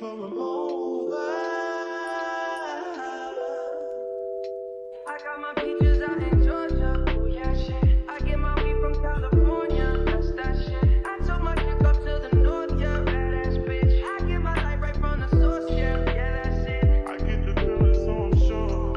before I'm over. I got my peaches out in Georgia. Oh yeah, shit. I get my weed from California. That's that shit. I took my chick up to the north, yeah. Badass bitch. I get my light right from the source, yeah. Yeah, that's it. I get the feeling, so I'm sure.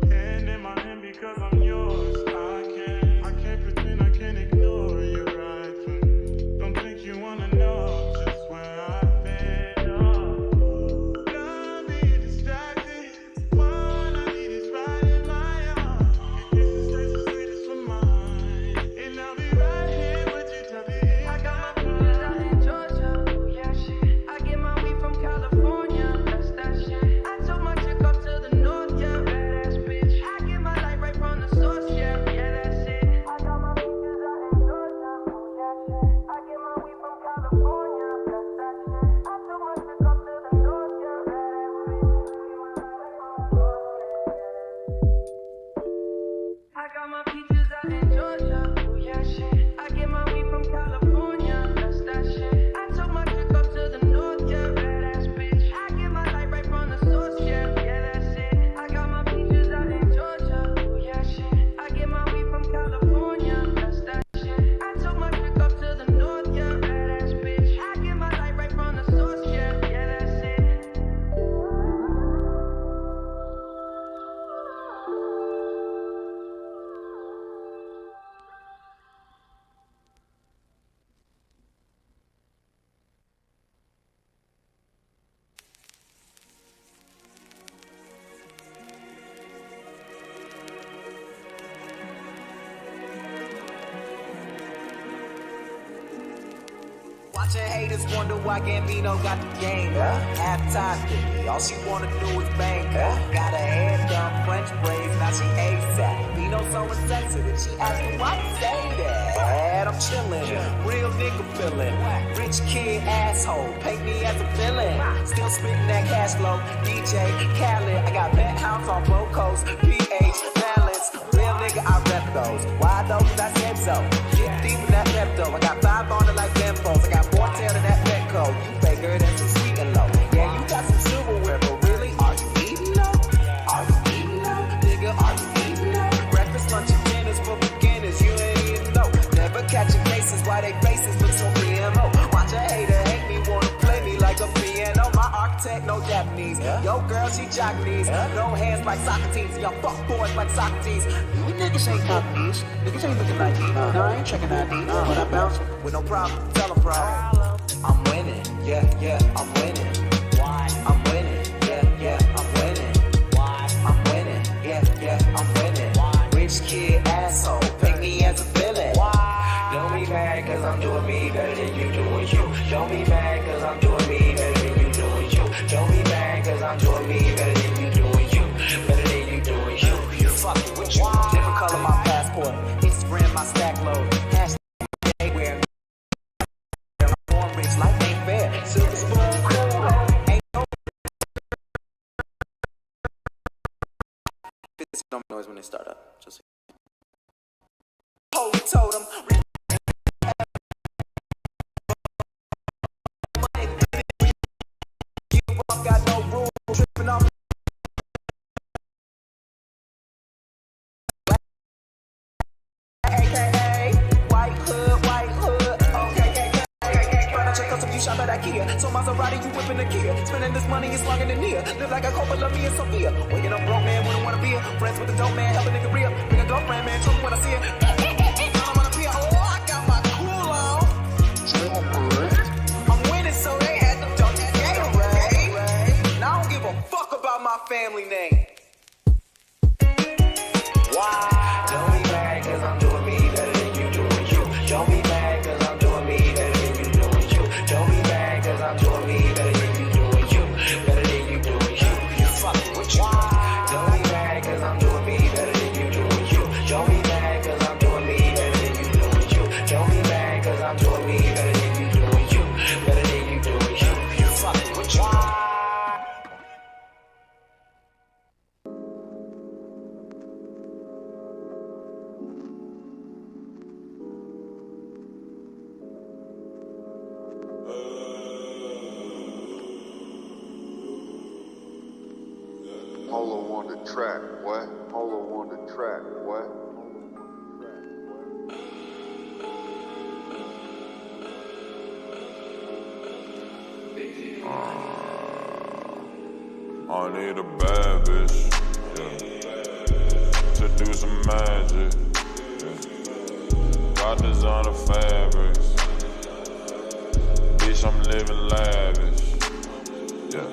Hand in my hand because I'm yours. I can't pretend, I can't ignore you right from me. Don't think you wanna know just where I've been. Oh, don't be distracted. What I need is right in my arms. Your kisses taste the sweetest for mine, and I'll be right here with you till the end. I got my peaches out in Georgia. Oh yeah, shit. I get my weed from California. That's that shit. I took my chick up to the north, yeah. Badass bitch. I get my light right from the source, yeah. Yeah, that's it. I got my peaches out in Georgia. Oh yeah, shit. I get my weed from California. That's that shit. I took my chick up to the north, yeah. Badass bitch. I got my peaches out in Georgia. Oh yeah, shit. I get my weed from California. That's that shit. I took my chick up to the north, yeah. Badass bitch. I get my light right from the source, yeah. Yeah, that's it. I got my peaches out in Georgia. Oh yeah, shit. I get my weed from California. That's that shit. I took my chick up to the north, yeah. Badass bitch. I get my light right from the source, yeah. Yeah, that's it. Watching haters wonder why Gambino got the game. Half-time thingy, all she wanna do is bang. Got her hair done, French braids, now she ASAP. Vino so insensitive, she asked me why you say that. I'm chillin', real nigga feelin'. Rich kid asshole, paint me as a villain. Still spittin' that cash flow, DJ Khaled. I got penthouse on both coasts, PH, balance. Real nigga, I rep those. Why though? Cause I said so. Get deep in that Pepto. I got 5 on it like Bempos. I got more tail than that Petco. You faker than some sweet and low. Yeah, you got some silverware, but really, are you eating low? Are you eating low? Nigga, are you eating low? Breakfast, lunch, and dinners for beginners. You ain't even know. Never catching cases. Why they faces look so PMO? Watch a hater hate me, wanna play me like a piano. My architect, no Japanese. Yo, girl, she Japanese. No hands like Socrates. Y'all fuck boys like Socrates. You niggas ain't companies. Niggas ain't looking like me. No, I ain't checking ID. But I bounce with no problem. Tell them problem. I'm winning. Yeah, yeah, I'm winning. Why? I'm winning. Yeah, yeah, I'm winning. Why? I'm winning. Yeah, yeah, I'm winning. Why? Rich kid asshole. Paint me as a villain. Why? Don't be mad cause I'm doing me better than you doing you. Don't be mad cause I'm doing me better than you doing you. Don't be mad cause I'm doing me better than you doing you. Better than you doing you. You fucking with you. Different color my passport. Instagram my stack load. Hashtag everywhere. I'm born rich, life ain't fair. Silver spoon, cool. Ain't no. This don't noise when they start up. Just holy totem. Got no rules, tripping on AKA white hood, okay. Check out some you shop at IKEA. So Maserati, you whipping the Kia. Spending this money is longer than near. Live like a couple of me and Sophia. Waking up broke man, wouldn't wanna be a friends with the dope man, help a nigga real. Bring a girlfriend, man, true when I see it. I don't wanna be a I got my cool on. I'm winning, so they had to dunk that Gatorade. Now I don't give a fuck about my family name. Why? Don't be mad cause I'm doing me better than you doing you. Don't be mad cause I'm doing me better than you doing you. Don't be mad cause I'm doing me better than you doing you. Better than you doing you. You fucking with you. Don't be mad cause I'm doing me better than you doing you. Don't be mad cause I'm doing me better than you doing you. Don't be mad cause I'm doing me better than you doing you. Better than you doing you. You fucking with you. Polo on the track, what? Polo on the track, what? I need a bad bitch, yeah, to do some magic, yeah. Got designer fabrics, bitch, I'm living lavish, yeah.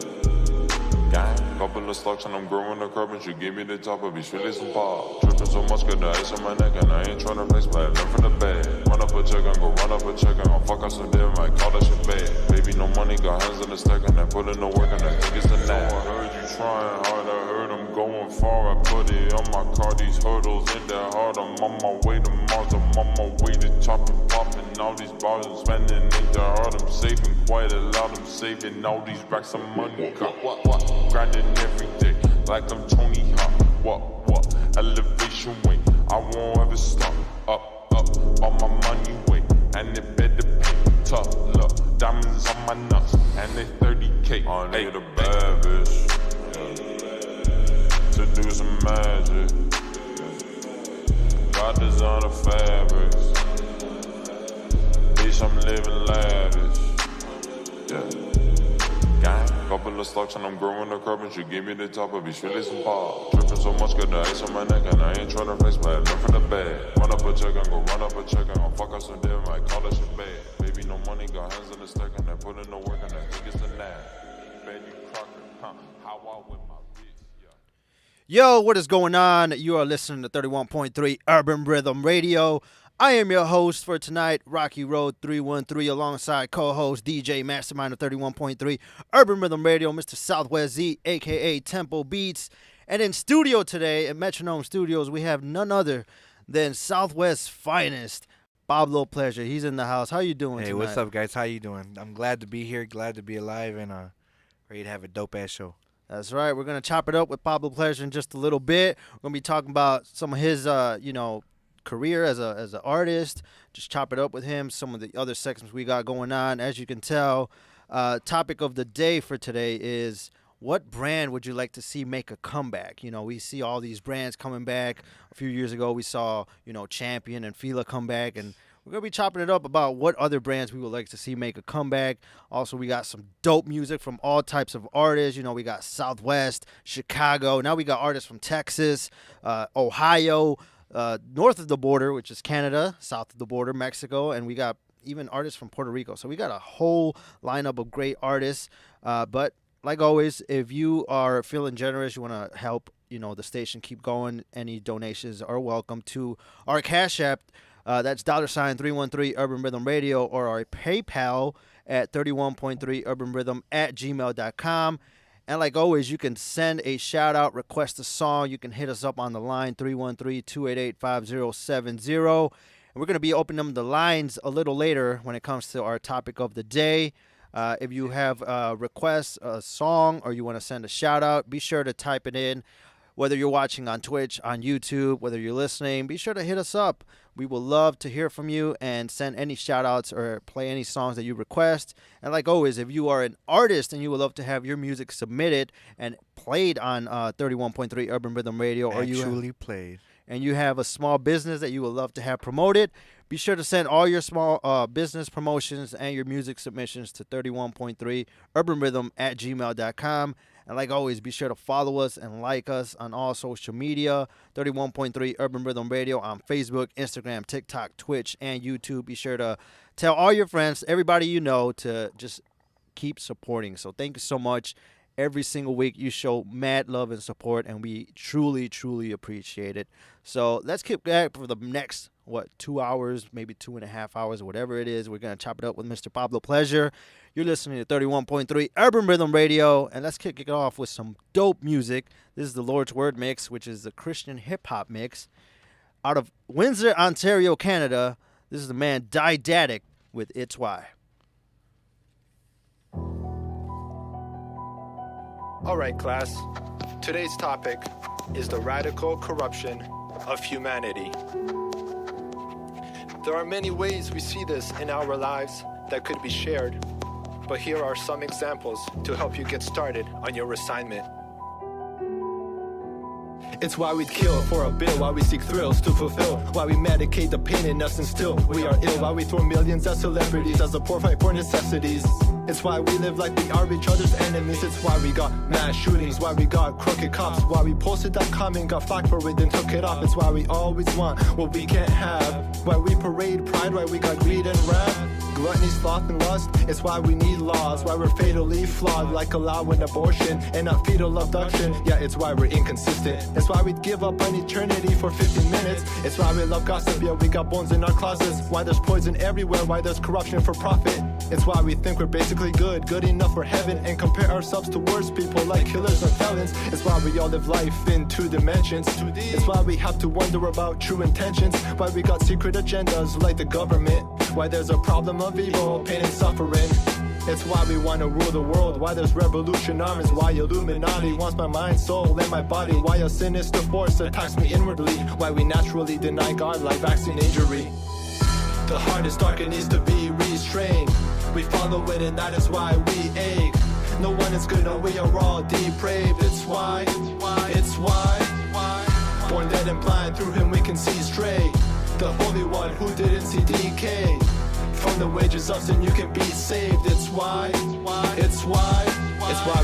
Gang, couple of slugs and I'm growing the curb and you give me the top of each really some pop. Tripping so much, got the ice on my neck and I ain't tryna face bad. Learn from the bed, run up a check and go run up a check and I'll fuck up some damn, might call that shit bad. Baby, no money, got hands on the stack and I put in the work and I think it's the nap. I heard you trying hard, I heard I'm going far. I put it on my car, these hurdles ain't that hard. I'm on my way to Mars, I'm on my way to chop and popping. All these bars I'm spending ain't that hard. I'm saving quite a lot, I'm saving all these racks of money. What? Grinding every day like I'm Tony Hawk. What? Elevation weight, I won't ever stop. Up, all my money weight, and it better pay. Tough love, diamonds on my nuts, and they 30K. I need a bad bitch, yeah, to do some magic, yeah. Got designer fabrics, bitch, I'm living lavish, yeah. Gang, couple of slugs and I'm growing the curb and you give me the top of each really some pop. Tripping so much, got the ice on my neck and I ain't tryna face bad. Learn from the bed, run up a check and go run up a check and I'll fuck up some damn, might call that shit bad. Baby, no money, got hands on the stack and I put in the work and I think it's the nap. Baby Crocker, how I win my wrist, yeah. Yo, what is going on? You are listening to 31.3 Urban Rhythm Radio. I am your host for tonight, Rocky Road 313, alongside co-host DJ Mastermind of 31.3 Urban Rhythm Radio, Mr. SwZee, a.k.a. Tempo Beats. And in studio today, at Metronome Studios, we have none other than Southwest's finest, Pablo Pleasure. He's in the house. How you doing tonight? Hey, what's up, guys? How you doing? I'm glad to be here, glad to be alive, and ready to have a dope-ass show. That's right. We're going to chop it up with Pablo Pleasure in just a little bit. We're going to be talking about some of his, career as an artist. Just chop it up with him. Some of the other segments we got going on. As you can tell, topic of the day for today is, what brand would you like to see make a comeback? You know, we see all these brands coming back. A few years ago, we saw, Champion and Fila come back, and we're going to be chopping it up about what other brands we would like to see make a comeback. Also, we got some dope music from all types of artists. We got Southwest, Chicago. Now we got artists from Texas, Ohio, north of the border, which is Canada, south of the border, Mexico, and we got even artists from Puerto Rico. So we got a whole lineup of great artists. But like always, if you are feeling generous, you want to help, the station keep going, any donations are welcome to our Cash App. That's $313 Urban Rhythm Radio, or our PayPal at 31.3 Urban Rhythm at gmail.com. And like always, you can send a shout-out, request a song. You can hit us up on the line, 313-288-5070. And we're going to be opening the lines a little later when it comes to our topic of the day. If you have a request, a song, or you want to send a shout-out, be sure to type it in. Whether you're watching on Twitch, on YouTube, whether you're listening, be sure to hit us up. We will love to hear from you and send any shout-outs or play any songs that you request. And like always, if you are an artist and you would love to have your music submitted and played on 31.3 Urban Rhythm Radio, Played. And you have a small business that you would love to have promoted, be sure to send all your small business promotions and your music submissions to 31.3 Urban Rhythm at gmail.com. And like always, be sure to follow us and like us on all social media. 31.3 Urban Rhythm Radio on Facebook, Instagram, TikTok, Twitch, and YouTube. Be sure to tell all your friends, everybody you know, to just keep supporting. So thank you so much. Every single week, you show mad love and support, and we truly, truly appreciate it. So let's keep back for the next, 2 hours, maybe 2.5 hours, whatever it is. We're going to chop it up with Mr. Pablo Pleasure. You're listening to 31.3 Urban Rhythm Radio, and let's kick it off with some dope music. This is the Lord's Word mix, which is the Christian hip-hop mix. Out of Windsor, Ontario, Canada, this is the man Didactic with It's Why. All right, class. Today's topic is the radical corruption of humanity. There are many ways we see this in our lives that could be shared, but here are some examples to help you get started on your assignment. It's why we'd kill for a bill, why we seek thrills to fulfill, why we medicate the pain in us and still we are ill, why we throw millions at celebrities as the poor fight for necessities. It's why we live like we are each other's enemies. It's why we got mass shootings, why we got crooked cops, why we posted that comment, got flack for it, then took it off. It's why we always want what we can't have, why we parade pride, why we got greed and wrath, gluttony, sloth, and lust. It's why we need laws, why we're fatally flawed, like allowing abortion and not fetal abduction. Yeah, it's why we're inconsistent. It's why we'd give up on eternity for 15 minutes. It's why we love gossip, yeah, we got bones in our closets. Why there's poison everywhere, why there's corruption for profit. It's why we think we're basically good enough for heaven, and compare ourselves to worse people like killers and felons. It's why we all live life in 2 dimensions. It's why we have to wonder about true intentions, why we got secret agendas like the government, why there's a problem of evil, pain and suffering. It's why we want to rule the world, why there's revolution armies, why Illuminati wants my mind, soul, and my body, why a sinister force attacks me inwardly, why we naturally deny God like vaccine injury. The heart is dark and needs to be restrained. We follow it and that is why we ache. No one is good, no, we are all depraved. It's why, born dead and blind, through him we can see straight. The Holy One who didn't see decay. From the wages of sin you can be saved. It's why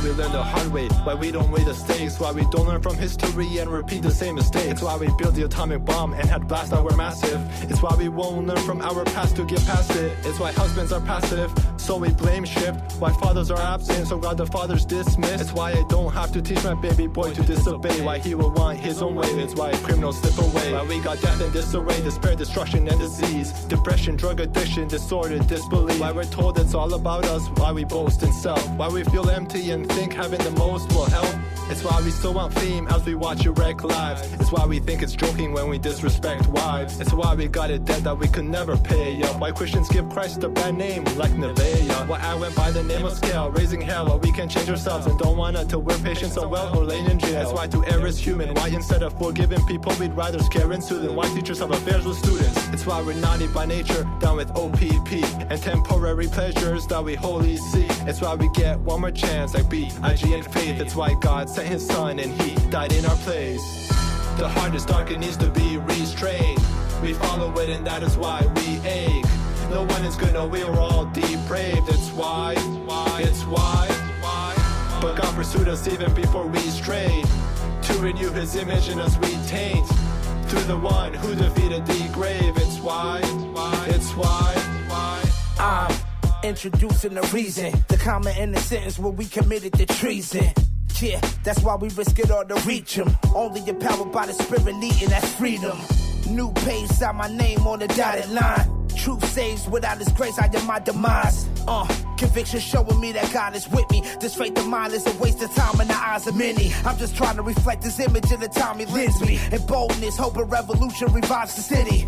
we learn the hard way, why we don't weigh the stakes, why we don't learn from history and repeat the same mistakes. It's why we built the atomic bomb and had blasts that were massive. It's why we won't learn from our past to get past it. It's why husbands are passive, so we blame shift. Why fathers are absent, so God the Father's dismissed. It's why I don't have to teach my baby boy to disobey, why he will want his own way. It's why criminals slip away, why we got death and disarray, despair, destruction, and disease, depression, drug addiction, disorder, disbelief. Why we're told it's all about us, why we boast in self, why we feel empty and think having the most will help. It's why we still want fame as we watch you wreck lives. It's why we think it's joking when we disrespect wives. It's why we got a debt that we could never pay up. Why Christians give Christ a bad name like Nevaeh. Why I went by the name of Scale, raising hell, while we can change ourselves and don't want until we're patient so well or laying in jail. It's why to err is human, why instead of forgiving people we'd rather scare and sue them. Why teachers have affairs with students. It's why we're naughty by nature, down with OPP and temporary pleasures that we wholly seek. It's why we get one more chance like B.I.G. and faith. It's why God sent his son and he died in our place. The heart is dark and needs to be restrained. We follow it and that is why we ache. No one is good, no, we are all depraved. It's why. But God pursued us even before we strayed, to renew his image in us we taint, through the one who defeated the grave. It's why. I'm introducing the reason, the comma in the sentence where we committed the treason. Yeah, that's why we risk it all to reach him. Only empowered by the spirit leading, that's freedom. New page, sign my name on the dotted line. Truth saves, without his grace I am my demise. Conviction showing me that God is with me. This faith of mine is a waste of time in the eyes of many. I'm just trying to reflect his image in the time he lends me. And boldness, hope and revolution revives the city.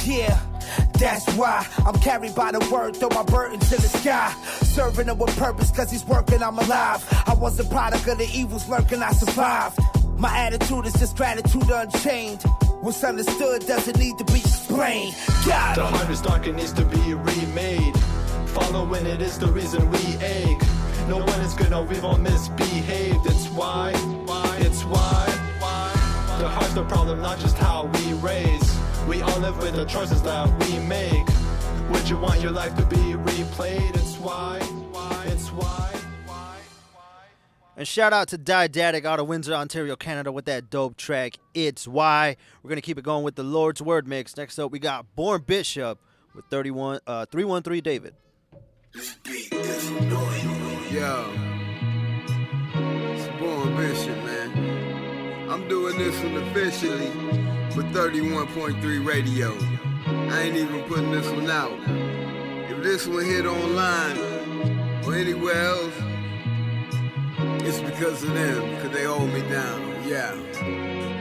Yeah, that's why I'm carried by the word, throw my burden to the sky. Serving him with purpose, cause he's working, I'm alive. I was a product of the evils lurking, I survived. My attitude is just gratitude unchained. What's understood doesn't need to be explained. God. The heart is dark and needs to be remade. Following it is the reason we ache. No one is good, no, we've all misbehaved. It's why. The heart's the problem, not just how we raise. We all live with the choices that we make. Would you want your life to be replayed? It's why. And shout out to Didactic out of Windsor, Ontario, Canada with that dope track, It's Why. We're going to keep it going with the Lord's Word mix. Next up, we got Born Bishop with 313 David. Yo, it's Born Bishop, man. I'm doing this one officially for 31.3 radio. I ain't even putting this one out. If this one hit online or anywhere else, it's because of them, because they hold me down, yeah.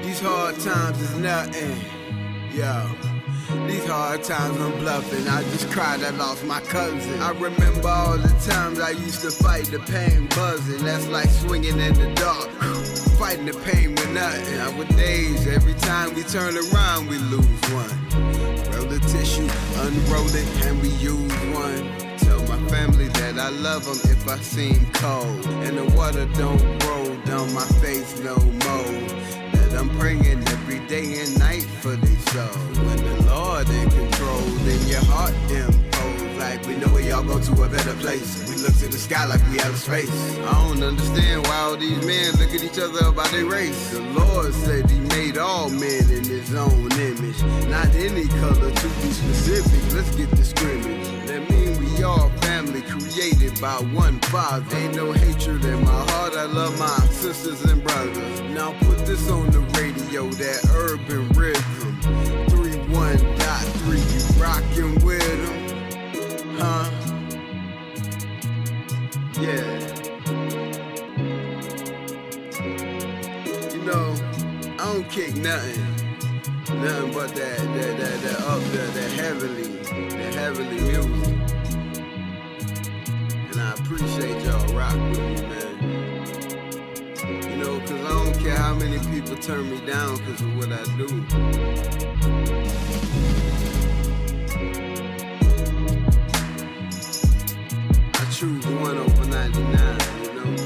These hard times is nothing, yeah. These hard times I'm bluffing, I just cried I lost my cousin. I remember all the times I used to fight the pain buzzing. That's like swinging in the dark, fighting the pain with nothing. Nowadays, every time we turn around, we lose one. Roll the tissue, unroll it, and we use one. Tell my family that I love them if I seem cold, and the water don't roll down my face no more. That Lord. I'm praying every day and night for they soul. When the Lord in control, then your heart impose. Like we know we all go to a better place. We look to the sky like we out of space. I don't understand why all these men look at each other about their race. The Lord said he made all men in his own image. Not any color to be specific. Let's get the scrimmage. That mean we all family created by one Father. Ain't no hatred in my heart. I love my sisters and brothers. Now put this on the radio, that urban rhythm. 31.3, you rockin' with them, huh? Yeah. You know, I don't kick nothing but that up there, that heavenly music. And I appreciate y'all rock with me, man. You know, cause I don't care how many people turn me down cause of what I do. I choose 1 over 99, you know.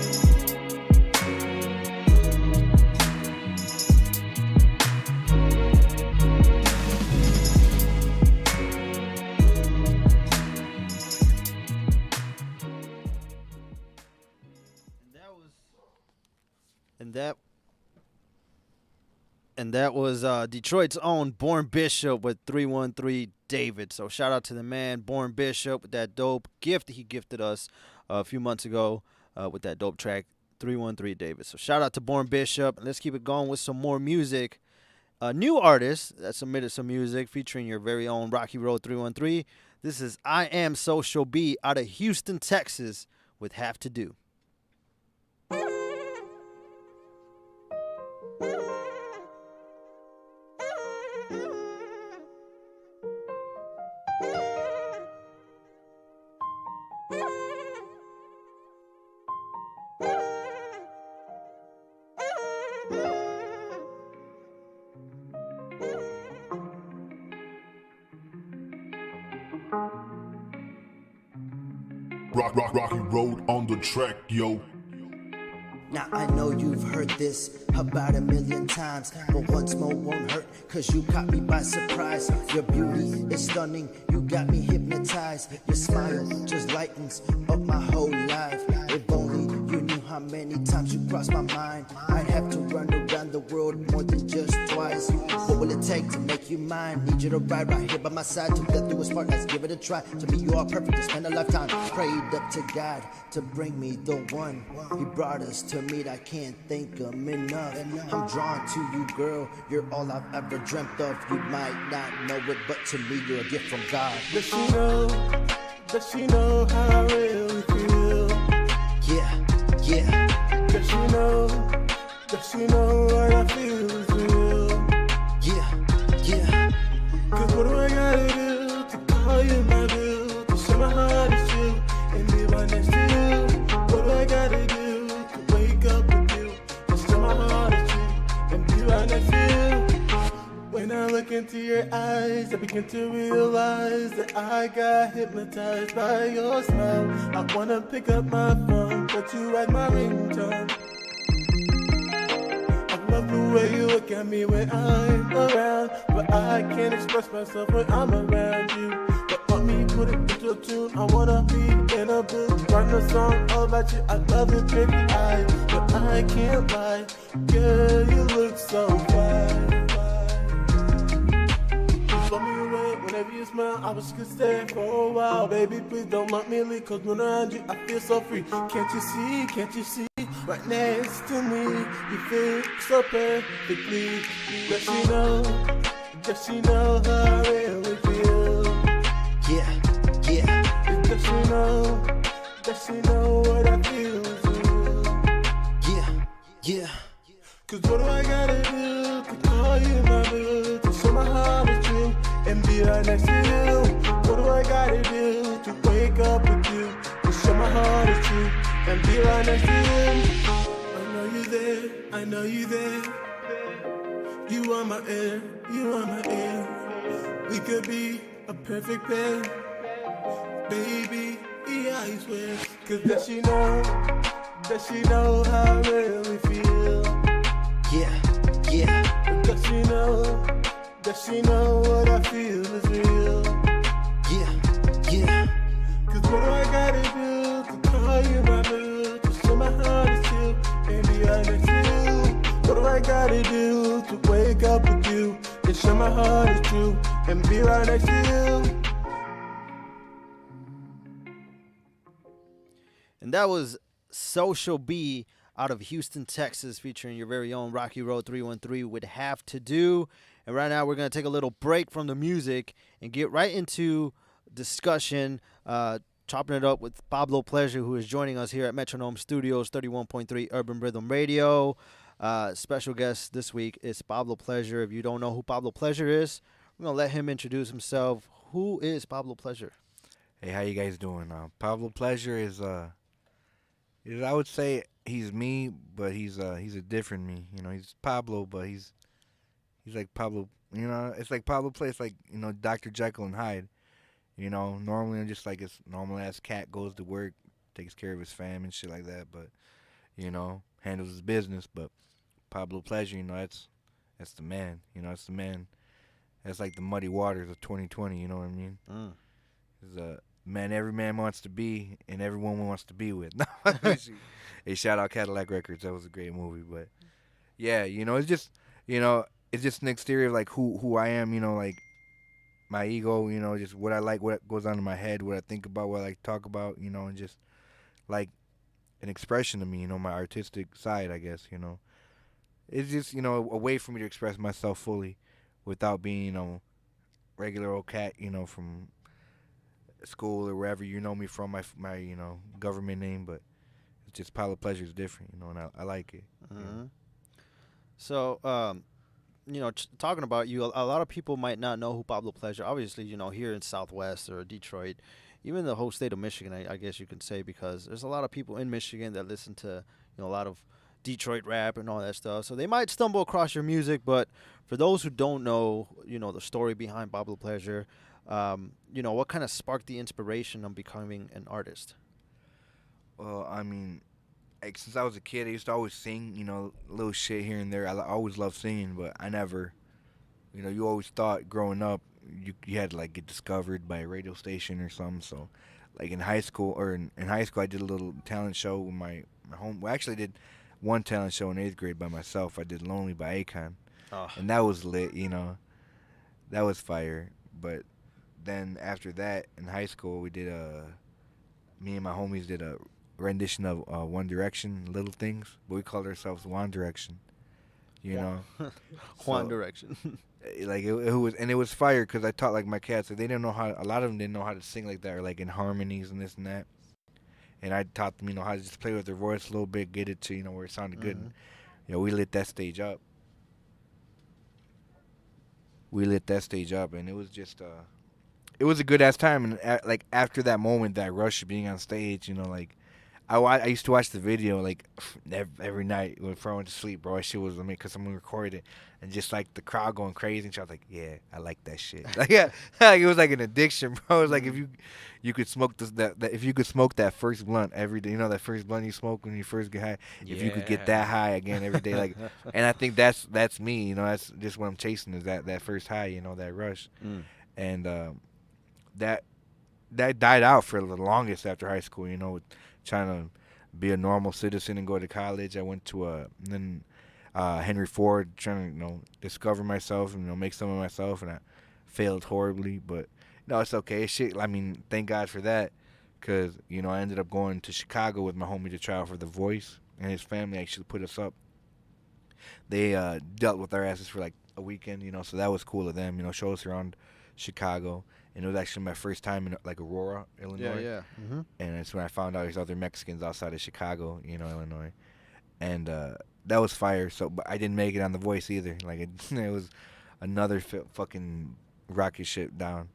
And that was Detroit's own Born Bishop with 313 David. So shout out to the man Born Bishop with that dope gift he gifted us a few months ago with that dope track 313 David. So shout out to Born Bishop. Let's keep it going with some more music. A new artist that submitted some music featuring your very own Rocky Road 313. This is I Am Social B out of Houston, Texas with Have to Do. Rocky Road on the track, yo. Now I know you've heard this about 1,000,000 times, but once more won't hurt, cause you caught me by surprise. Your beauty is stunning, you got me hypnotized. Your smile just lightens up my whole life. If only you knew how many times you crossed my mind. I'd have to run around the world more than just twice. What will it take to make you mine? Need you to ride right here by my side to get through a part. Let's give it a try. To me you are perfect, to spend a lifetime. Prayed up to God to bring me the one. He brought us to meet, I can't thank him enough. I'm drawn to you, girl, you're all I've ever dreamt of. You might not know it, but to me you're a gift from God. Does she know how I really feel? Yeah. Does she know what I feel is real? Yeah. Cause what do I gotta do to call you my boo? To show my heart is true and be right next to you. What do I gotta do to wake up with you? To show my heart is true and be right next to you. When I look into your eyes, I begin to realize that I got hypnotized by your smile. I wanna pick up my phone, but you at my ringtone. I love the way you look at me when I'm around, but I can't express myself when I'm around you. But let me put it into a tune. I wanna be in a booth, writing a song all about you. I love your pretty eyes, but I can't lie. Girl, you look so fine. Blow me away whenever you smile. I wish you could stay for a while. Baby, please don't let me leave, cause when around you, I feel so free. Can't you see? Right next to me, you feel so perfectly. Does she know how I really feel? Yeah. Does she know what I feel too? Yeah. Cause what do I gotta do to call you my boo? To show my heart is true and be right next to you. What do I gotta do to wake up with you? To show my heart is true and be right next to you. I know you there. You are my air. We could be a perfect pair. Baby, yeah, I swear. Cause does she know how I really feel? Yeah. Does she know what I feel is real? Yeah. Cause what do I gotta do to call you my boo? To show my heart is true and be honest with you. What do I gotta do to wake up with you? To show my heart is true and be right next to you. And that was Social B out of Houston, Texas, featuring your very own Rocky Road 313 with Have to Do. And right now we're going to take a little break from the music and get right into discussion, chopping it up with Pablo Pleasure, who is joining us here at Metronome Studios, 31.3 Urban Rhythm Radio. Special guest this week is Pablo Pleasure. If you don't know who Pablo Pleasure is, we're going to let him introduce himself. Who is Pablo Pleasure? Hey, how you guys doing? Pablo Pleasure is I would say he's me, but he's a different me. You know, he's Pablo, but he's like Pablo. You know, it's like Pablo Play. It's like, you know, Dr. Jekyll and Hyde. You know, normally I'm just like a normal ass cat, goes to work, takes care of his fam and shit like that. But, you know, handles his business. But Pablo Pleasure, you know, that's the man. You know, that's the man. That's like the muddy waters of 2020. You know what I mean? He's a man every man wants to be and every woman wants to be with. Hey, shout out Cadillac Records. That was a great movie. But yeah, you know, it's just an exterior of like who I am, you know, like my ego, you know, just what I like, what goes on in my head, what I think about, what I like to talk about, you know, and just like an expression of me, you know, my artistic side, I guess, you know. It's just, you know, a way for me to express myself fully without being, you know, regular old cat, you know, from school or wherever you know me from, my you know, government name, but it's just Pablo Pleasure is different, you know, and I like it. Mm-hmm. So, you know, talking about you, a lot of people might not know who Pablo Pleasure. Obviously, you know, here in Southwest or Detroit, even the whole state of Michigan, I guess you can say, because there's a lot of people in Michigan that listen to, you know, a lot of Detroit rap and all that stuff. So they might stumble across your music, but for those who don't know, you know, the story behind Pablo Pleasure, you know, what kind of sparked the inspiration on becoming an artist? Well, I mean, like, since I was a kid, I used to always sing, you know, little shit here and there. I always loved singing, but I never, you know, you always thought growing up you had to, like, get discovered by a radio station or something. So, like, in high school, I did a little talent show with my home. Well, I actually did one talent show in 8th grade by myself. I did Lonely by Akon. Oh. And that was lit, you know. That was fire. But then after that, in high school, we did me and my homies did a rendition of One Direction, Little Things, but we called ourselves One Direction, you know. One Direction. Like it was fire because I taught like my cats, like, they didn't know a lot of them didn't know how to sing like that or like in harmonies and this and that, and I taught them, you know, how to just play with their voice a little bit, get it to, you know, where it sounded good. And, you know, we lit that stage up. And it was just it was a good ass time. And like after that moment, that rush of being on stage, you know, like I used to watch the video like every night before I went to sleep, bro. That shit was, I mean, because someone recorded it, and just like the crowd going crazy, and I was like, yeah, I like that shit. Like, yeah, like, it was like an addiction, bro. It was like if you could smoke if you could smoke that first blunt every day, you know, that first blunt you smoke when you first get high. If you could get that high again every day, like, and I think that's me, you know. That's just what I'm chasing, is that first high, you know, that rush, and that died out for the longest after high school, you know, trying to be a normal citizen and go to college. I went to Henry Ford, trying to, you know, discover myself and, you know, make something of myself, and I failed horribly, but no, it's okay. Shit, I mean, thank God for that, because, you know, I ended up going to Chicago with my homie to try out for The Voice, and his family actually put us up. They dealt with our asses for like a weekend, you know, so that was cool of them, you know, show us around Chicago. And it was actually my first time in, like, Aurora, Illinois. Yeah. Mm-hmm. And that's when I found out there's other Mexicans outside of Chicago, you know, Illinois. And that was fire. So, but I didn't make it on The Voice either. Like, it was another fucking rocket ship down.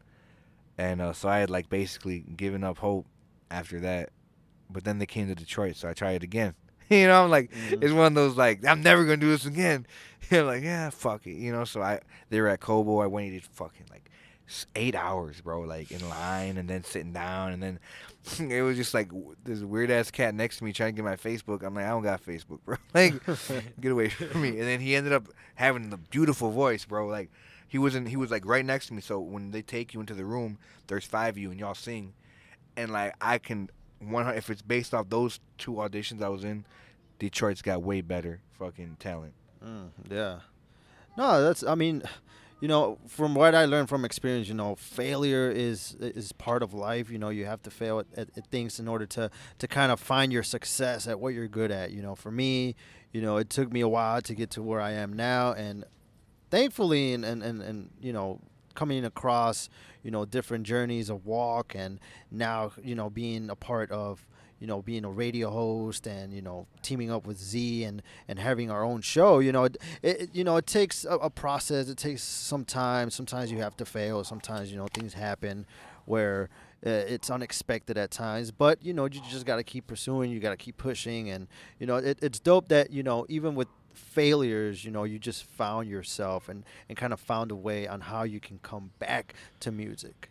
And so I had, like, basically given up hope after that. But then they came to Detroit, so I tried it again. You know, I'm like, it's one of those, like, I'm never going to do this again. You're like, yeah, fuck it. You know, so they were at Kobo. I waited fucking, like, 8 hours, bro, like, in line, and then sitting down, and then it was just like this weird ass cat next to me trying to get my Facebook. I'm like, I don't got Facebook, bro. Like, get away from me. And then he ended up having the beautiful voice, bro. Like, He wasn't. He was like right next to me. So when they take you into the room, there's 5 of you and y'all sing, and like I can if it's based off those 2 auditions I was in, Detroit's got way better fucking talent. Yeah. No, that's. I mean, from what I learned from experience, failure is part of life. You have to fail at things in order to kind of find your success at what you're good at. For me, it took me a while to get to where I am now, and thankfully, and coming across different journeys of walk, and now being a part of being a radio host, and teaming up with Z, and having our own show. It takes a process. It takes some time. Sometimes you have to fail. Sometimes things happen where it's unexpected at times, but you just got to keep pursuing. You got to keep pushing, and it's dope that even with failures, you just found yourself, and kind of found a way on how you can come back to music,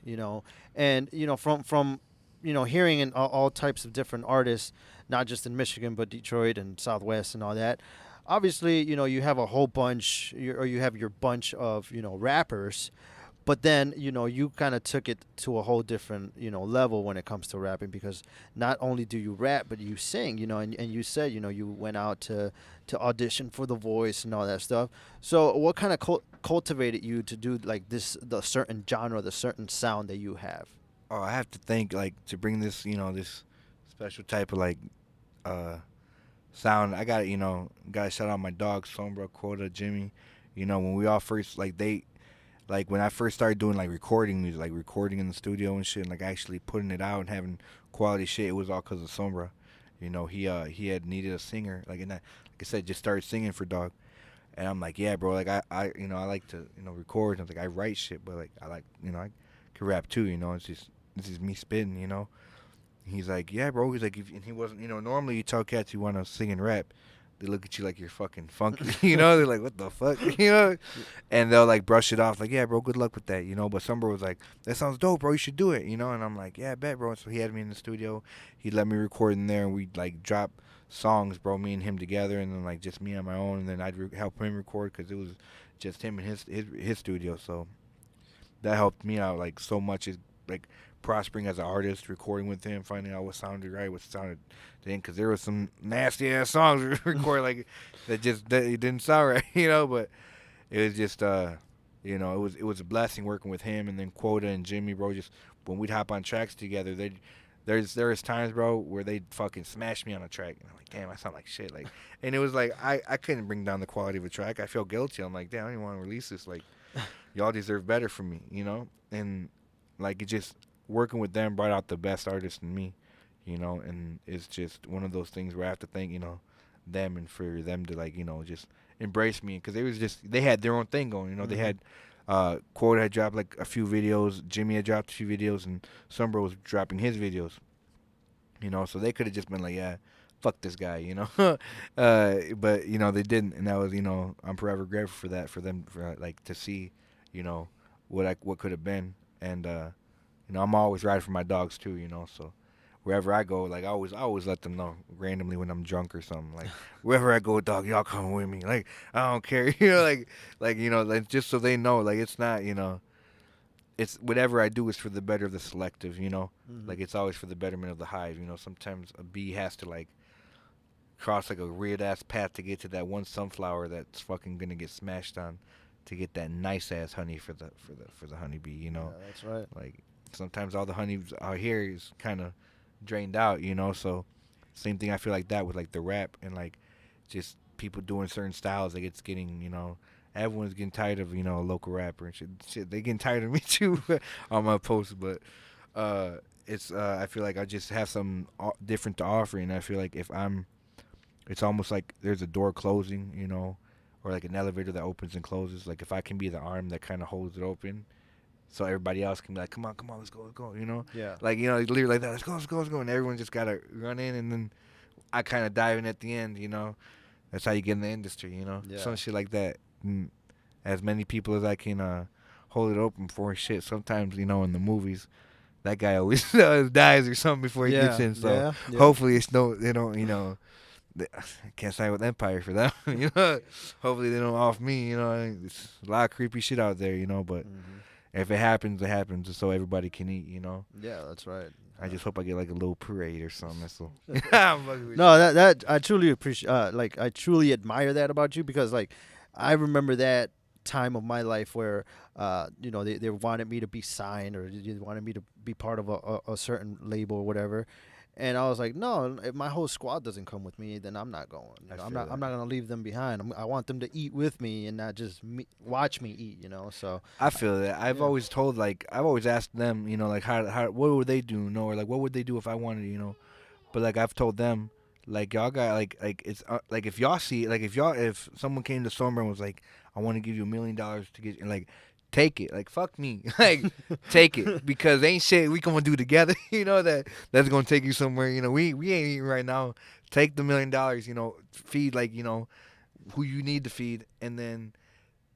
and from hearing in all types of different artists, not just in Michigan but Detroit and Southwest and all that. Obviously, you have a whole bunch, or you have your bunch of rappers, but then you kind of took it to a whole different level when it comes to rapping, because not only do you rap but you sing, and you said you went out to audition for The Voice and all that stuff. So what kind of cultivated you to do like the certain genre, the certain sound that you have? Oh, I have to think, like, to bring this this special type of like sound. I got gotta shout out my dogs, Sombra, Quota, Jimmy. When we all first when I first started doing like recording music, like recording in the studio and shit, and like actually putting it out and having quality shit, it was all because of Sombra. He had needed a singer, like I said, just started singing for Dog, and I'm like, yeah, bro, like I like to record. And I was like, I write shit, but like I like I could rap too. It's just this is me spitting. He's like, yeah, bro. He's like, and he wasn't. Normally you tell cats you want to sing and rap, they look at you like you're fucking funky. They're like, what the fuck, and they'll like brush it off, like, yeah, bro, good luck with that, But Summer was like, that sounds dope, bro. You should do it, And I'm like, yeah, bet, bro. So he had me in the studio. He let me record in there, and we like drop songs, bro. Me and him together, and then like just me on my own, and then I'd help him record because it was just him in his studio. So that helped me out like so much. Is like prospering as an artist, recording with him, finding out what sounded right, what sounded then, because there was some nasty ass songs we recorded like that it didn't sound right, but it was just it was a blessing working with him. And then Quota and Jimmy, bro, just when we'd hop on tracks together, there's times, bro, where they'd fucking smash me on a track, and I'm like, damn, I sound like shit, like, and it was like I couldn't bring down the quality of a track. I feel guilty. I'm like, damn, I don't even want to release this, like, y'all deserve better from me, and like it just working with them brought out the best artist in me, and it's just one of those things where I have to thank, them, and for them to like, just embrace me, because they had their own thing going, They had, Quota had dropped like a few videos, Jimmy had dropped a few videos, and Sombra was dropping his videos, so they could have just been like, yeah, fuck this guy, but, they didn't, and that was, I'm forever grateful for that, for them, for like to see, what could have been, and, I'm always riding for my dogs too, so wherever I go, like I always let them know randomly when I'm drunk or something. Like wherever I go, dog, y'all come with me. Like I don't care, like just so they know, like it's not, it's whatever I do is for the better of the selective, like it's always for the betterment of the hive. Sometimes a bee has to like cross like a weird ass path to get to that one sunflower that's fucking gonna get smashed on, to get that nice ass honey for the honeybee. Yeah, that's right. Like. Sometimes all the honey out here is kind of drained out, So same thing I feel like that with like the rap and like just people doing certain styles. Like it's getting, everyone's getting tired of, a local rapper and shit. They getting tired of me too on my posts. But it's I feel like I just have something different to offer. And I feel like it's almost like there's a door closing, or like an elevator that opens and closes. Like if I can be the arm that kind of holds it open, so everybody else can be like, come on, let's go, Yeah. Like, literally like that, let's go, and everyone just gotta run in, and then I kind of dive in at the end, That's how you get in the industry, Yeah. Some shit like that. And as many people as I can hold it open for shit. Sometimes, in the movies, that guy always dies or something before he gets in. So hopefully they don't, can't side with Empire for that. You know, hopefully they don't off me. You know, it's a lot of creepy shit out there. You know, but if it happens, it happens, so everybody can eat. You know. Yeah, that's right. I just hope I get like a little parade or something. That's all. No, that I truly appreciate. Like I truly admire that about you because like I remember that time of my life where you know they wanted me to be signed or they wanted me to be part of a certain label or whatever. And I was like, no, if my whole squad doesn't come with me, then I'm not going. You know, I'm not gonna leave them behind. I want them to eat with me and not just watch me eat. You know, so I feel that. I've always told, like, I've always asked them, you know, like how what would they do, you know, or like what would they do if I wanted, you know. But like I've told them, like y'all got like it's like if y'all see like if someone came to Somber and was like, I want to give you $1 million to get, and like. Take it, like fuck me, like take it because ain't shit we gonna do together. You know that's gonna take you somewhere. You know we ain't eating right now. Take the $1 million. You know feed like you know who you need to feed, and then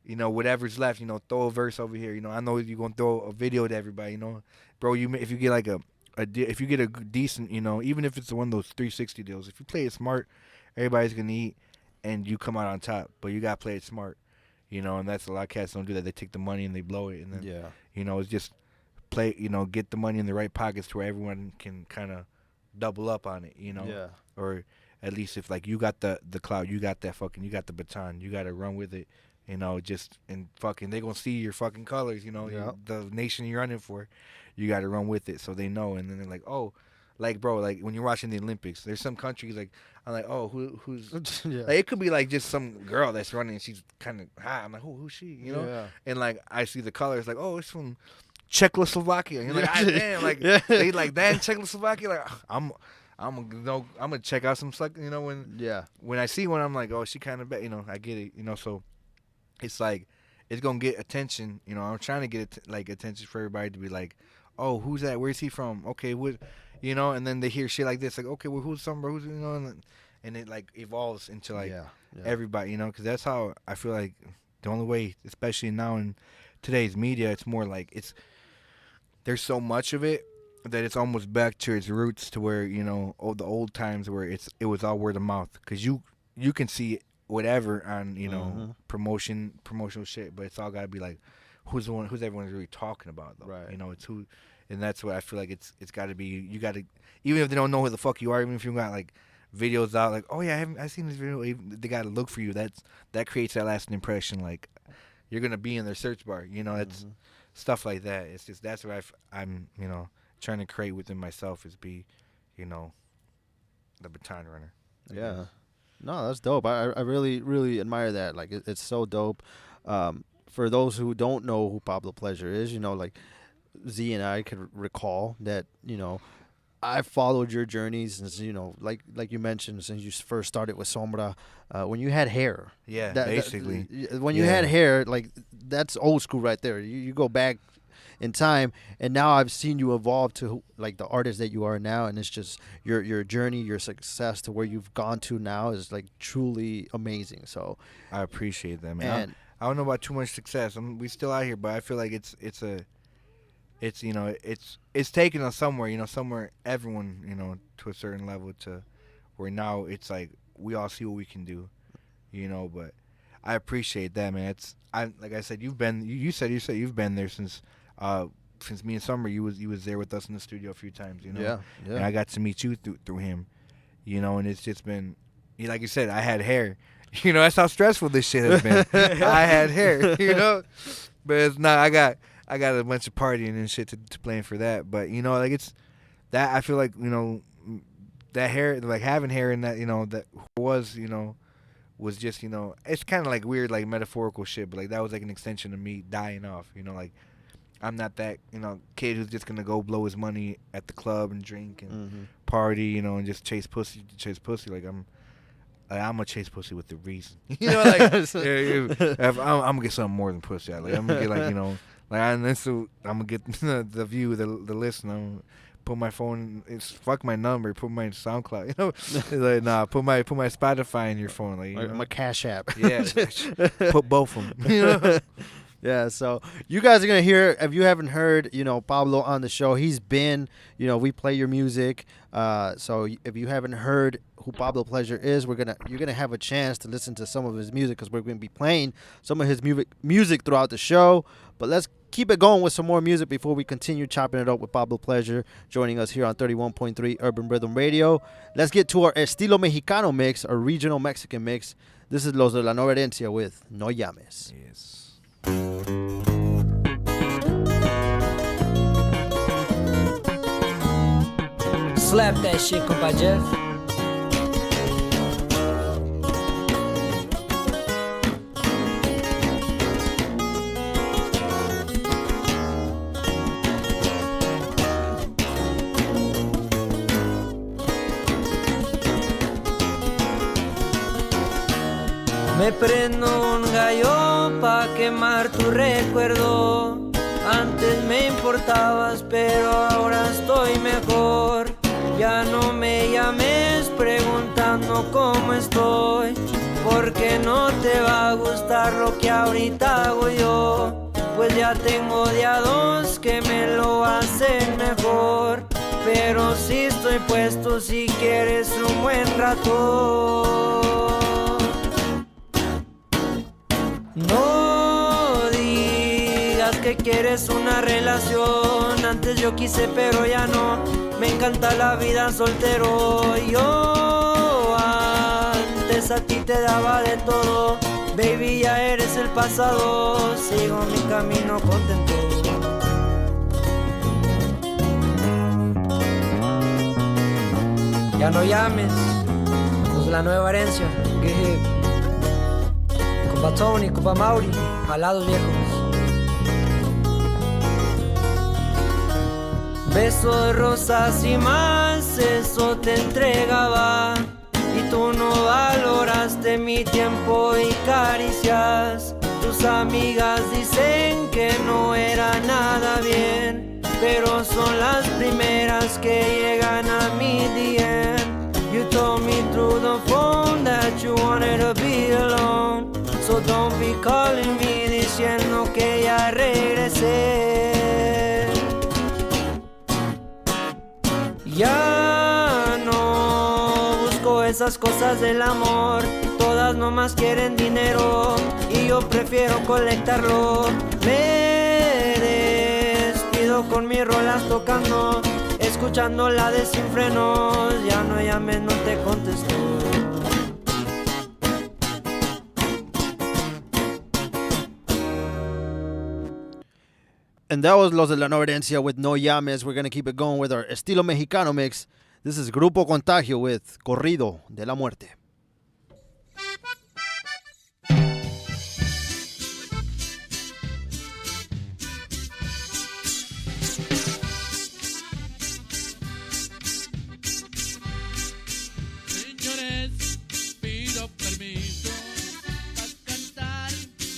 you know whatever's left. You know throw a verse over here. You know I know you're gonna throw a video to everybody. You know, bro. If you get like if you get a decent, you know, even if it's one of those 360 deals, if you play it smart, everybody's gonna eat, and you come out on top. But you gotta play it smart. You know, and that's a lot of cats don't do that. They take the money and they blow it, and then you know, it's just play. You know, get the money in the right pockets to where everyone can kind of double up on it. You know, or at least if like you got the clout, you got that fucking, you got the baton, you got to run with it. You know, just and fucking they gonna see your fucking colors. You know, the nation you're running for, you got to run with it so they know. And then they're like, oh. Like bro, like when you're watching the Olympics, there's some countries like I'm like, oh, who's like it could be like just some girl that's running and she's kind of high. I'm like, who's she? You know? And like I see the colors, like, oh, it's from Czechoslovakia. And you're like, damn, like they like damn Czechoslovakia. Like I'm gonna check out some you know when I see one, I'm like, oh, she kind of you know I get it, you know. So it's like it's gonna get attention. You know, I'm trying to get like attention for everybody to be like, oh, who's that? Where's he from? Okay, what? You know, and then they hear shit like this, like, okay, well, who's somebody, who's, you know, and it, like, evolves into, like, everybody, you know, because that's how I feel like the only way, especially now in today's media, it's more like there's so much of it that it's almost back to its roots to where, you know, the old times where it was all word of mouth, because you can see whatever on, you know, promotional shit, but it's all got to be, like, who's everyone's really talking about, though, you know, it's who. And that's what I feel like it's got to be. You got to, even if they don't know who the fuck you are, even if you got like videos out, like, oh yeah, I've seen this video. They got to look for you. That creates that lasting impression. Like you're gonna be in their search bar. You know, it's stuff like that. It's just that's what I'm you know trying to create within myself is be, you know, the baton runner. Yeah, no, that's dope. I really admire that. Like it's so dope. For those who don't know who Pablo Pleasure is, you know, like. Z and I could recall that, you know, I followed your journey since, you know, like you mentioned, since you first started with Sombra, when you had hair. Yeah, basically. When you had hair, like, that's old school right there. You go back in time, and now I've seen you evolve to, like, the artist that you are now, and it's just your journey, your success to where you've gone to now is, like, truly amazing. So I appreciate that, man. And I don't know about too much success. We still out here, but I feel like it's you know it's taken us somewhere, you know, somewhere everyone, you know, to a certain level to where now it's like we all see what we can do, you know. But I appreciate that, man. Like I said, you said you've been there since me and Summer. You was there with us in the studio a few times, you know. Yeah. And I got to meet you through him, you know. And it's just been, like you said, I had hair, you know. That's how stressful this shit has been. I had hair, you know, but it's not. I got a bunch of partying and shit to blame for that. But, you know, like it's that I feel like, you know, that hair, like having hair in that, you know, that was, you know, was just, you know, it's kind of like weird, like metaphorical shit. But like that was like an extension of me dying off, you know, like I'm not that, you know, kid who's just going to go blow his money at the club and drink and party, you know, and just chase pussy. Like I'm going to chase pussy with the reason. You know, like I'm going to get something more than pussy. Like I'm going to get like, you know. Like I'm gonna get the view, the listener. Put my phone. It's fuck my number. Put my SoundCloud. You know, like nah. Put my Spotify in your phone. Like my Cash App. Yeah. Put both of them. You know. Yeah, so you guys are going to hear, if you haven't heard, Pablo on the show, he's been, we play your music. So if you haven't heard who Pablo Pleasure is, you're going to have a chance to listen to some of his music because we're going to be playing some of his music throughout the show. But let's keep it going with some more music before we continue chopping it up with Pablo Pleasure, joining us here on 31.3 Urban Rhythm Radio. Let's get to our Estilo Mexicano mix, our regional Mexican mix. This is Los de la Nueva Herencia with No Llames. Yes. Slap that shit, compa Jeff. Me prendo un gallo pa' quemar tu recuerdo. Antes me importabas, pero ahora estoy mejor. Ya no me llames preguntando cómo estoy, porque no te va a gustar lo que ahorita hago yo. Pues ya tengo de a dos que me lo hacen mejor. Pero sí estoy puesto si quieres un buen rato. No digas que quieres una relación. Antes yo quise pero ya no. Me encanta la vida soltero. Yo antes a ti te daba de todo. Baby, ya eres el pasado. Sigo mi camino contento. Ya no llames. Los de la Nueva Herencia. Compa Tony, compa Mauri, jalados viejos. Besos de rosas y más, eso te entregaba. Y tú no valoraste mi tiempo y caricias. Tus amigas dicen que no era nada bien, pero son las primeras que llegan a mi DM. You told me through the phone that you wanted to be alone. So don't be calling me diciendo que ya regresé. Ya no busco esas cosas del amor. Todas nomás quieren dinero y yo prefiero colectarlo. Me despido con mis rolas tocando, escuchando la de Sin Frenos. Ya no llames, no te contesto. And that was Los de la Nueva Herencia with No Llames. We're going to keep it going with our Estilo Mexicano mix. This is Grupo Contagio with Corrido de la Muerte. Señores, pido permiso para cantar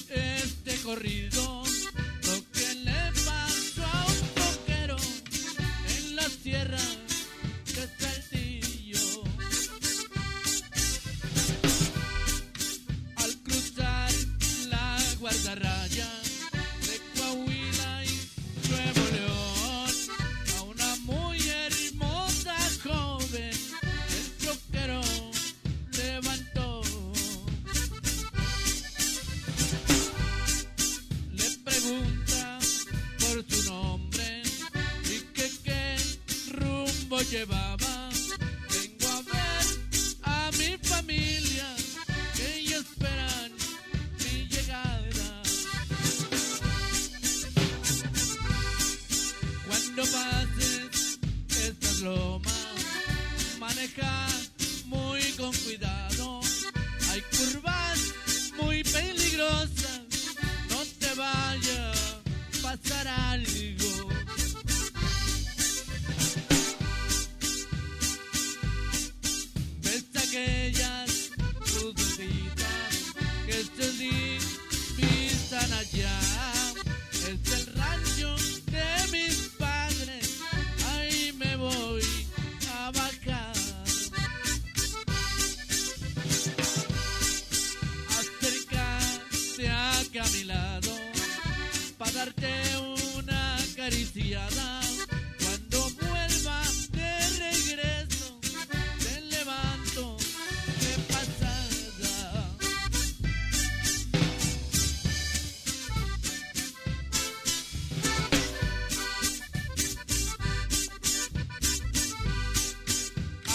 este corrido. Lo que le pasó a un rockero en la sierra de Saltillo. Al cruzar la guardarraya de Coahuila y Nuevo León, a una muy hermosa joven el rockero levantó. Le pregunta por su nombre y que qué rumbo llevaba. Vengo a ver a mi familia, que ellos esperan mi llegada. Cuando pases estas lomas, maneja muy con cuidado. Hay curvas muy peligrosas, no te vaya a pasar algo. Ves aquellas lucecitas que se divisan allá. Es el rancho de mis padres, ahí me voy a bajar. Acércate acá a mi lado, darte una acariciada. Cuando vuelva de regreso, te levanto de pasada.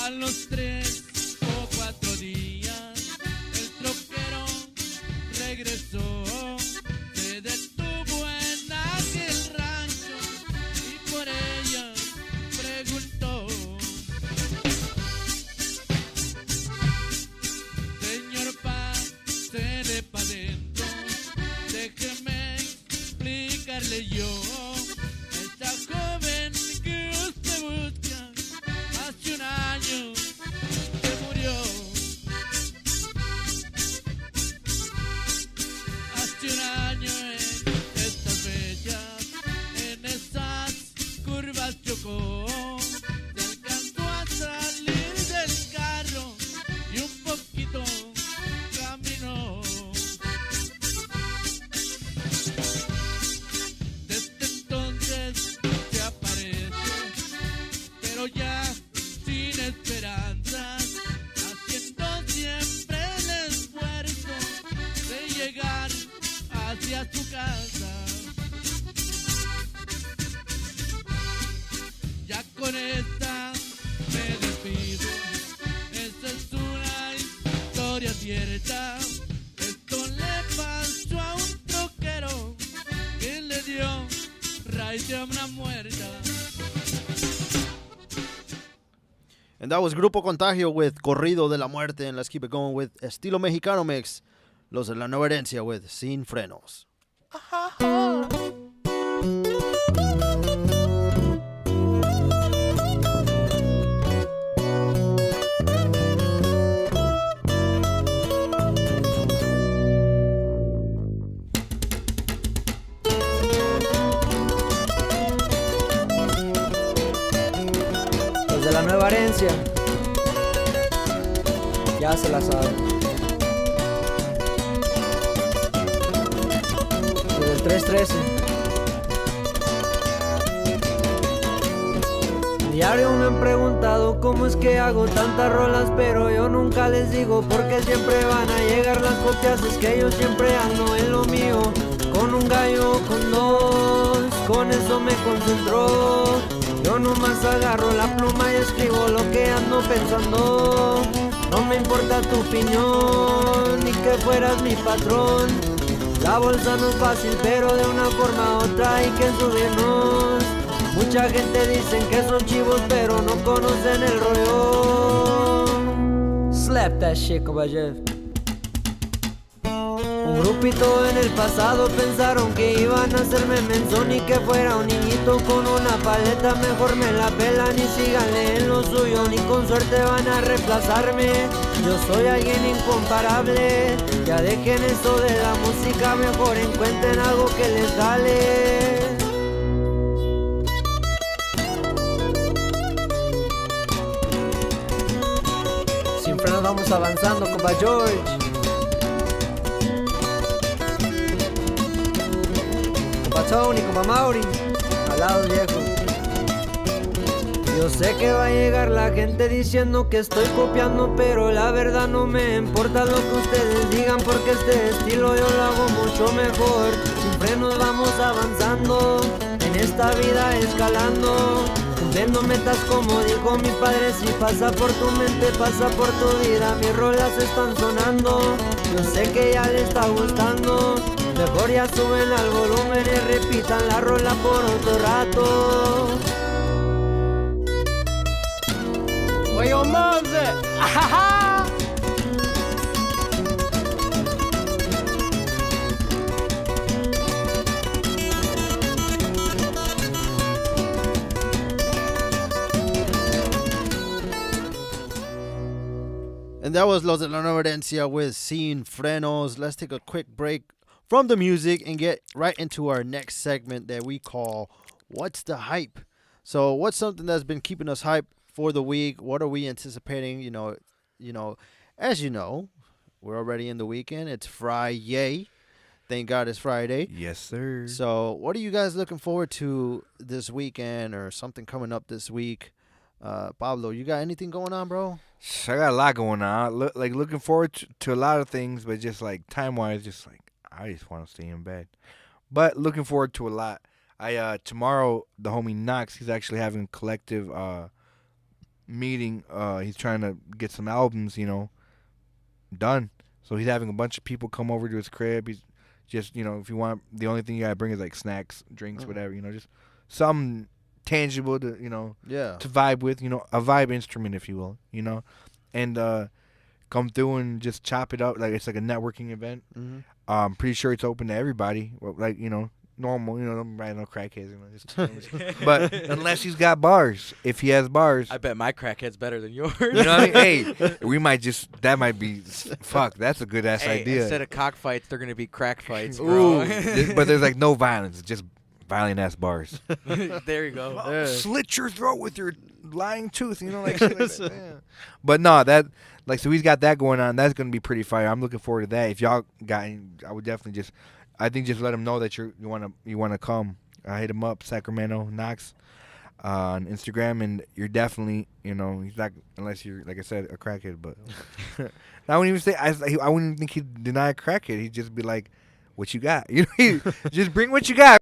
A los 3 o 4 días, el troquero regresó. Se detuvo en aquel rancho y por ella preguntó: señor, pásele pa' dentro, déjeme explicarle yo. Esta joven que usted busca hace un año se murió. Hace un año en estas fechas, en esas curvas chocó. Se alcanzó a salir del carro y un poquito caminó. Desde entonces se aparece, pero ya sin esperanzas, haciendo siempre el esfuerzo de llegar hacia su casa. Ya con esta me despido. Esta es una historia cierta. Esto le pasó a un troquero que le dio raíz a una muerta. And that was Grupo Contagio with Corrido de la Muerte. And let's keep it going with Estilo Mexicano Mix. Los de la Nueva Herencia with Sin Frenos. Los de la Nueva Herencia. Ya se la saben. Del 313. Diario me han preguntado cómo es que hago tantas rolas, pero yo nunca les digo porque siempre van a llegar las copias. Es que yo siempre ando en lo mío, con un gallo, con dos, con eso me concentro. Yo nomás agarro la pluma y escribo lo que ando pensando. No me importa tu opinión, ni que fueras mi patrón. La bolsa no es fácil, pero de una forma u otra hay que subirnos. Mucha gente dicen que son chivos, pero no conocen el rollo. Slap that shit, caballero. Un grupito en el pasado pensaron que iban a hacerme menso, ni que fuera un niñito con una paleta. Mejor me la pelan y síganle en lo suyo, ni con suerte van a reemplazarme. Yo soy alguien incomparable. Ya dejen eso de la música, mejor encuentren algo que les jale. Sin frenos vamos avanzando, compa George. Compa Tony, compa Mauri, al lado viejo. Yo sé que va a llegar la gente diciendo que estoy copiando, pero la verdad no me importa lo que ustedes digan, porque este estilo yo lo hago mucho mejor. Sin frenos vamos avanzando, en esta vida escalando, cumpliendo metas como dijo mi padre. Si pasa por tu mente, pasa por tu vida. Mis rolas están sonando, yo sé que ya le está gustando. Mejor ya suben al volumen y repitan la rola por otro rato. Where your mom's at? Ahaha! And that was Los de la Nueva Herencia with Sin Frenos. Let's take a quick break from the music and get right into our next segment that we call What's the Hype? So what's something that's been keeping us hyped for the week? What are we anticipating? As you know, we're already in the weekend. It's Friday. Thank God it's Friday. Yes, sir. So, what are you guys looking forward to this weekend or something coming up this week? Pablo, you got anything going on, bro? I got a lot going on. Looking forward to a lot of things, but just like time wise, just like I just want to stay in bed. But looking forward to a lot. Tomorrow the homie Knox, he's actually having a collective meeting. He's trying to get some albums, done. So he's having a bunch of people come over to his crib. He's just, if you want, the only thing you gotta bring is like snacks, drinks, whatever, just something tangible to, to vibe with, a vibe instrument, if you will, and come through and just chop it up. Like it's like a networking event. I'm pretty sure it's open to everybody. Like, normal, don't write no crackheads, but unless he's got bars. If he has bars, I bet my crackhead's better than yours. You know what I mean? Hey, we might that might be, fuck, that's a good ass idea. Instead of cockfights, they're gonna be crack fights, bro. Ooh, but there's like no violence, just violent ass bars. There you go. Slit your throat with your lying tooth, like shit like that. Yeah. But no, so he's got that going on. That's gonna be pretty fire. I'm looking forward to that. If y'all got any, I would definitely just let him know that you wanna come. Hit him up, Sacramento Knox, on Instagram, and you're definitely, he's not, unless you're, like I said, a crackhead. But I wouldn't even say I wouldn't even think he'd deny a crackhead. He'd just be like, "What you got? Just bring what you got."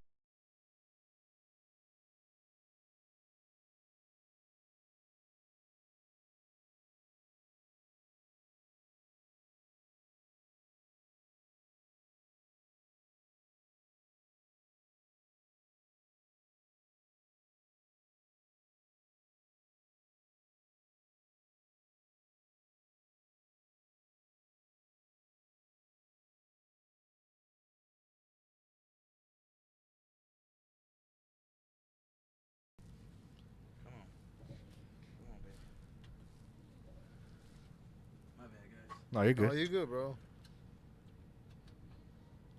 No, you're good. Oh, you're good, bro.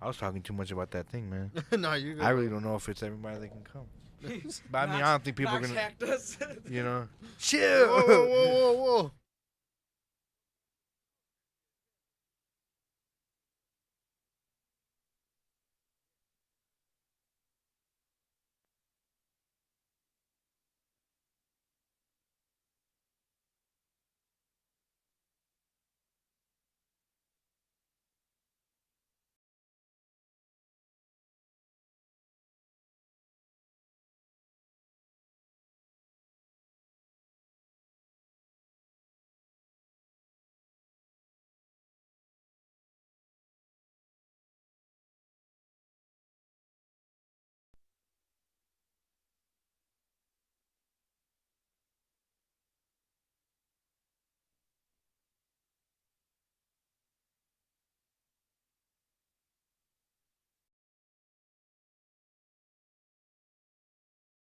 I was talking too much about that thing, man. No, you're good. I really don't know if it's everybody that can come. But I mean, I don't think people are gonna. Hacked us. Chill. Whoa.